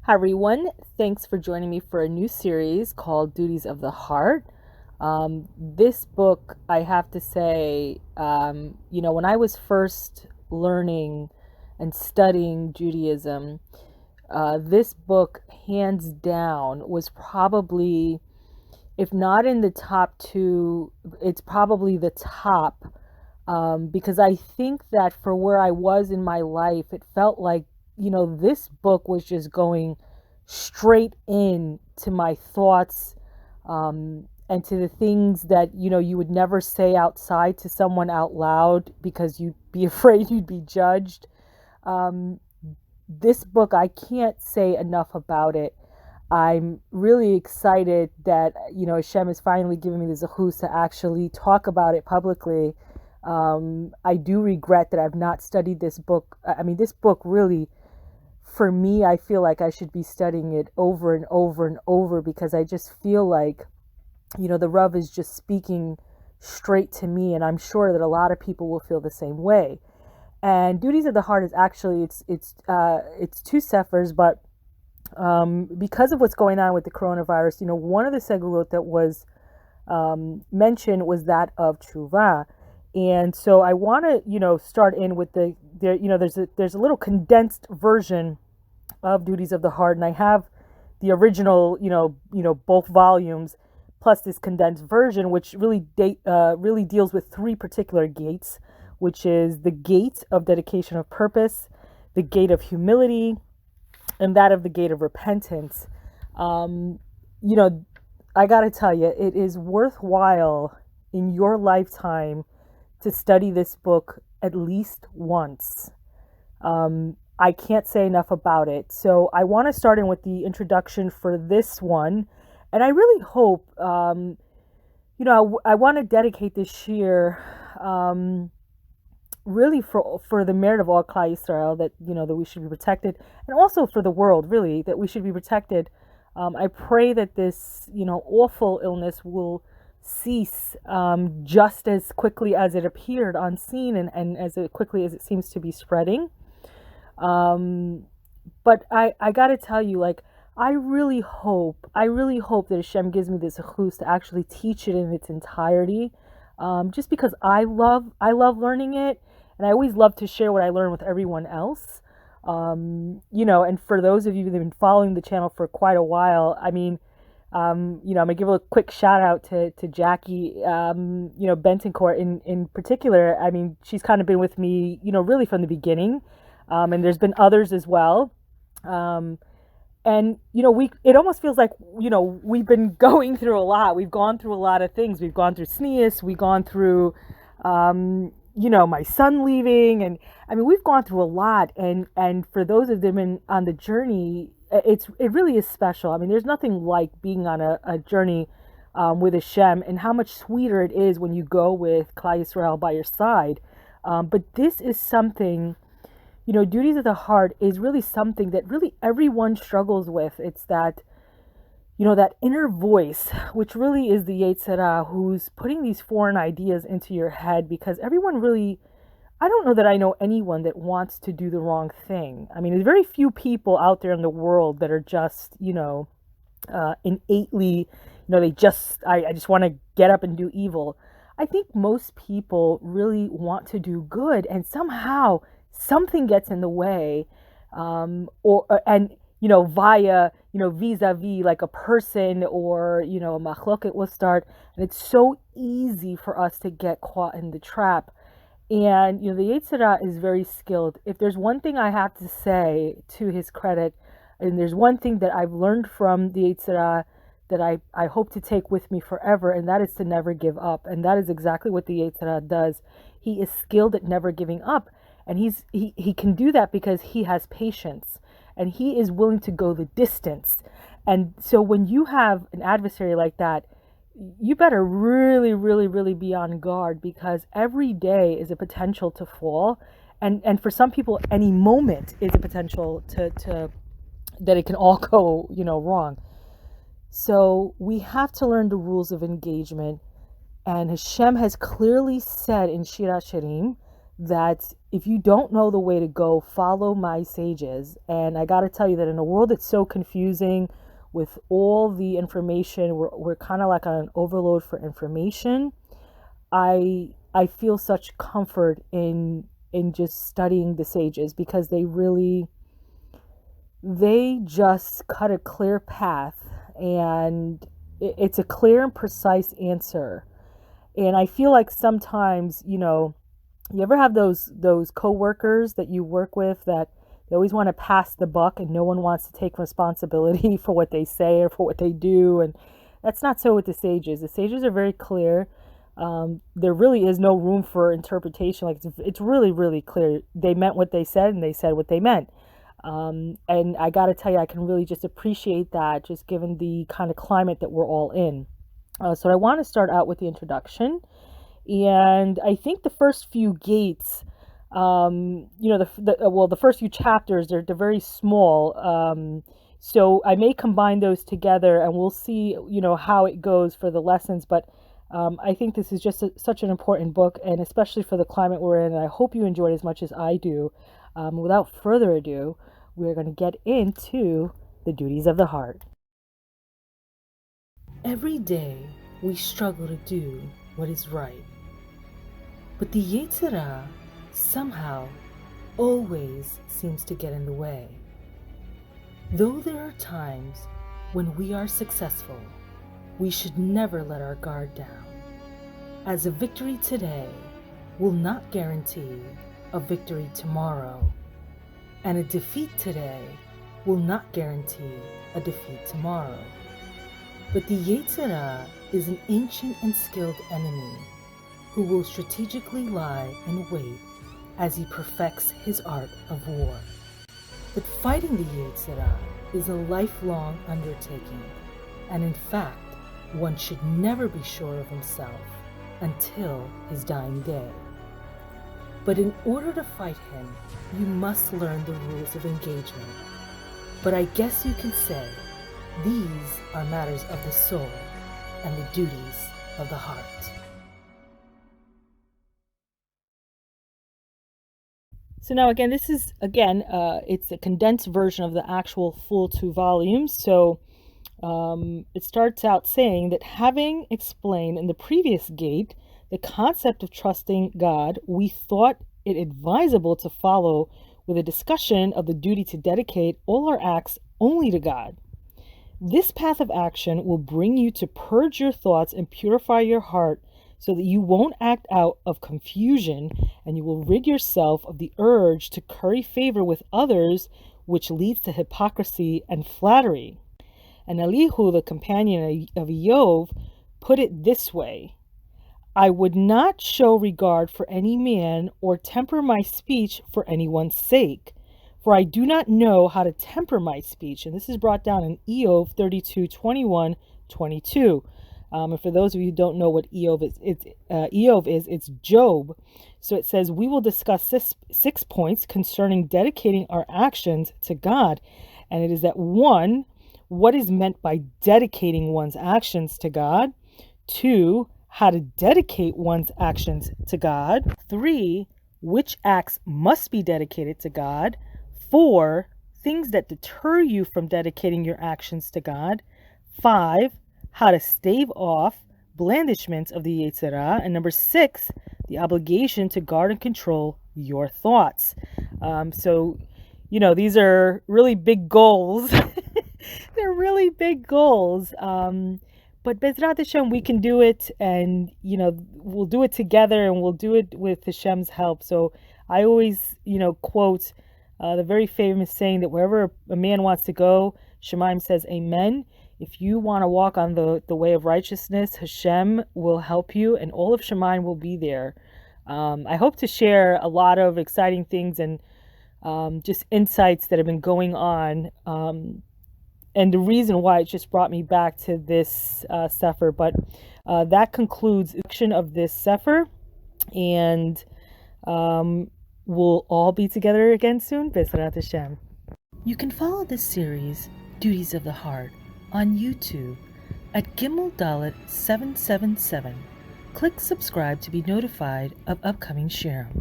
Hi, everyone. Thanks for joining me for a new series called Duties of the Heart. This book, I have to say, when I was first learning and studying Judaism, this book, hands down, was probably, if not in the top two, it's probably the top, because I think that for where I was in my life, it felt like, this book was just going straight in to my thoughts, and to the things that, you would never say outside to someone out loud because you'd be afraid you'd be judged. Um, this book, I can't say enough about it. I'm really excited that, Hashem is finally giving me the zechus to actually talk about it publicly. I do regret that I've not studied this book. I mean, this book really, for me, I feel like I should be studying it over and over and over because I just feel like, the Rav is just speaking straight to me, and I'm sure that a lot of people will feel the same way. And Duties of the Heart is actually it's two sephers, but because of what's going on with the coronavirus, one of the segulot that was mentioned was that of tshuva. And so I want to, start in with there's a little condensed version of Duties of the Heart, and I have the original, both volumes, plus this condensed version, which really deals with three particular gates, which is the gate of dedication of purpose, the gate of humility, and that of the gate of repentance. Um, you know, I got to tell you, it is worthwhile in your lifetime to study this book at least once. I can't say enough about it. So I want to start in with the introduction for this one. And I really hope, I want to dedicate this year really for the merit of all Klal Yisrael, that we should be protected, and also for the world, really, that we should be protected. I pray that this awful illness will cease just as quickly as it appeared on scene, and as quickly as it seems to be spreading. But I gotta tell you, like, I really hope that Hashem gives me this zechus to actually teach it in its entirety, just because I love learning it, and I always love to share what I learn with everyone else. And for those of you that have been following the channel for quite a while, I mean, I'm gonna give a quick shout out to Jackie, Bentoncourt in particular. I mean, she's kind of been with me, really from the beginning, and there's been others as well. And it almost feels like we've been going through a lot. We've gone through a lot of things. We've gone through SNEAS. We've gone through, my son leaving, and I mean, we've gone through a lot. And for those of them on the journey, it really is special. I mean, there's nothing like being on a journey with Hashem, and how much sweeter it is when you go with Klal Yisrael by your side. But this is something. Duties of the Heart is really something that really everyone struggles with. It's that, that inner voice, which really is the Yetzer Hara, who's putting these foreign ideas into your head, because everyone really, I don't know that I know anyone that wants to do the wrong thing. I mean, there's very few people out there in the world that are just, innately, I just want to get up and do evil. I think most people really want to do good, and somehow something gets in the way, via vis-a-vis, like a person, or a machloket will start, and it's so easy for us to get caught in the trap. And the Yetzer Hara is very skilled. If there's one thing I have to say to his credit, and there's one thing that I've learned from the Yetzer Hara that I hope to take with me forever, and that is to never give up. And that is exactly what the Yetzer Hara does. He is skilled at never giving up. And he can do that because he has patience, and he is willing to go the distance. And so when you have an adversary like that, you better really, really, really be on guard, because every day is a potential to fall. And for some people, any moment is a potential to that it can all go, wrong. So we have to learn the rules of engagement. And Hashem has clearly said in Shir HaShirim that if you don't know the way to go, follow my sages. And I got to tell you that in a world that's so confusing with all the information, we're kind of like on an overload for information. I feel such comfort in just studying the sages, because they just cut a clear path, and it's a clear and precise answer. And I feel like sometimes, you ever have those coworkers that you work with that they always want to pass the buck and no one wants to take responsibility for what they say or for what they do? And that's not so with the sages. The sages are very clear. There really is no room for interpretation. Like it's really, really clear. They meant what they said, and they said what they meant. And I got to tell you, I can really just appreciate that, just given the kind of climate that we're all in. So I want to start out with the introduction. And I think the first few gates, the first few chapters, they're very small. So I may combine those together, and we'll see, how it goes for the lessons. But I think this is just such an important book, and especially for the climate we're in. And I hope you enjoy it as much as I do. Without further ado, we're going to get into the duties of the heart. Every day we struggle to do what is right. But the Yetzer Hara somehow always seems to get in the way. Though there are times when we are successful, we should never let our guard down, as a victory today will not guarantee a victory tomorrow, and a defeat today will not guarantee a defeat tomorrow. But the Yetzer Hara is an ancient and skilled enemy who will strategically lie in wait as he perfects his art of war. But fighting the Yetzer Hara is a lifelong undertaking, and in fact, one should never be sure of himself until his dying day. But in order to fight him, you must learn the rules of engagement. But I guess you can say these are matters of the soul and the duties of the heart. So now again, this is, it's a condensed version of the actual full 2 volumes. So it starts out saying that, having explained in the previous gate the concept of trusting God, we thought it advisable to follow with a discussion of the duty to dedicate all our acts only to God. This path of action will bring you to purge your thoughts and purify your heart, so that you won't act out of confusion, and you will rid yourself of the urge to curry favor with others, which leads to hypocrisy and flattery. And Elihu, the companion of Iyov, put it this way: I would not show regard for any man, or temper my speech for anyone's sake, for I do not know how to temper my speech. And this is brought down in Iyov 32:21-22. And for those of you who don't know what Iyov is, it's Job. So it says, we will discuss 6 points concerning dedicating our actions to God. And it is that 1, what is meant by dedicating one's actions to God. 2, how to dedicate one's actions to God. 3, which acts must be dedicated to God. 4, things that deter you from dedicating your actions to God. 5, how to stave off blandishments of the Yetzer Hara. And number 6, the obligation to guard and control your thoughts. So, these are really big goals. They're really big goals. But Bezrat Hashem, we can do it, and, we'll do it together, and we'll do it with Hashem's help. So I always, quote the very famous saying that wherever a man wants to go, Shemaim says amen. If you want to walk on the way of righteousness, Hashem will help you, and all of Shemaim will be there. I hope to share a lot of exciting things and just insights that have been going on, and the reason why it just brought me back to this sefer. But that concludes the section of this sefer, and we'll all be together again soon. Bezrat Hashem. You can follow this series, Duties of the Heart, on YouTube at Gimel Dalet 777. Click subscribe to be notified of upcoming shirim.